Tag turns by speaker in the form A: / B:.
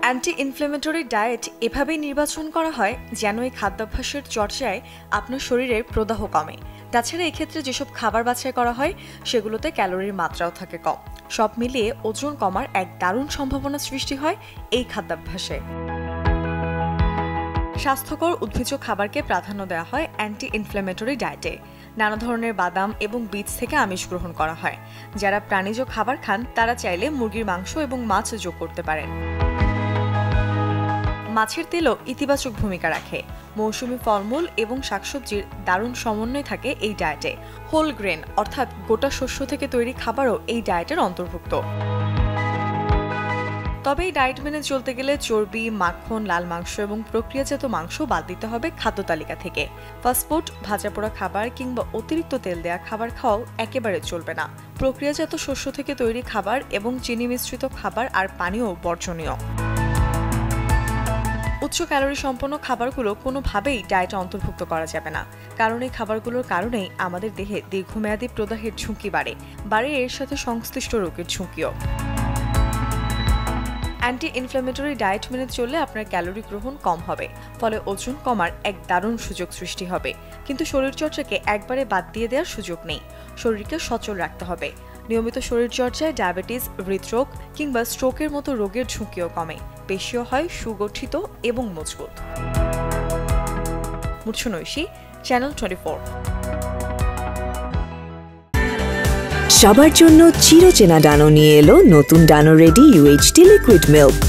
A: Anti inflammatory diet এভাবেই নির্বাচন করা হয় যেন এই খাদ্যাভ্যাসের চর্চায় আপনার শরীরের প্রদাহ কমে। তাছাড়া এক্ষেত্রে যেসব খাবার বাছাই করা হয় সেগুলোতে ক্যালোরির মাত্রাও থাকে কম। সব মিলিয়ে ওজন কমার এক দারুণ সম্ভাবনা সৃষ্টি হয় এই খাদ্যাভ্যাসে। স্বাস্থ্যকর উদ্ভিজ্জ খাবারকে প্রাধান্য দেওয়া হয় অ্যান্টি ইনফ্লেমেটরি ডায়েটে। নানা ধরনের বাদাম এবং বীজ থেকে আমিষ গ্রহণ করা হয়। যারা প্রাণীজ খাবার খান তারা চাইলে মুরগির মাংস এবং মাছ যোগ করতে পারেন। মাছের তেলও ইতিবাচক ভূমিকা রাখে। মৌসুমী ফলমূল এবং শাকসবজির দারুণ সমন্বয় থাকে এই ডায়েটে। হোল গ্রেন অর্থাৎ গোটা শস্য থেকে তৈরি খাবারও এই ডায়েটের অন্তর্ভুক্ত। তবে এই ডায়েট মেনে চলতে গেলে চর্বি, মাখন, লাল মাংস এবং প্রক্রিয়াজাত মাংস বাদ দিতে হবে খাদ্য তালিকা থেকে। ফাস্টফুড, ভাজা পোড়া খাবার কিংবা অতিরিক্ত তেল দেওয়া খাবার খাওয়াও একেবারে চলবে না। প্রক্রিয়াজাত শস্য থেকে তৈরি খাবার এবং চিনি মিশ্রিত খাবার আর পানীয় বর্জনীয়। উচ্চ ক্যালোরি সম্পন্ন খাবারগুলো কোনোভাবেই ডায়েটে অন্তর্ভুক্ত করা যাবে না, কারণ এই খাবারগুলোর কারণেই আমাদের দেহে দীর্ঘমেয়াদী প্রদাহের ঝুঁকি বাড়ে এর সাথে সংশ্লিষ্ট রোগের ঝুঁকিও। অ্যান্টি ইনফ্ল্যামেটরি ডায়েট মেনে চললে আপনার ক্যালোরি গ্রহণ কম হবে, ফলে ওজন কমার এক দারুণ সুযোগ সৃষ্টি হবে। কিন্তু শরীরচর্চাকে একবারে বাদ দিয়ে দেওয়ার সুযোগ নেই। শরীরকে সচল রাখতে হবে। নিয়মিত শরীরচর্চায় ডায়াবেটিস, হৃদরোগ কিংবা স্ট্রোকের মতো রোগের ঝুঁকিও কমে, পেশিও হয় সুগঠিত এবং মজবুত। মূর্ছনা ঐশী, চ্যানেল 24।
B: সবার জন্য চিরচেনা ডানো নিয়ে এলো নতুন ডানো রেডি UHT লিকুইড মিল্ক।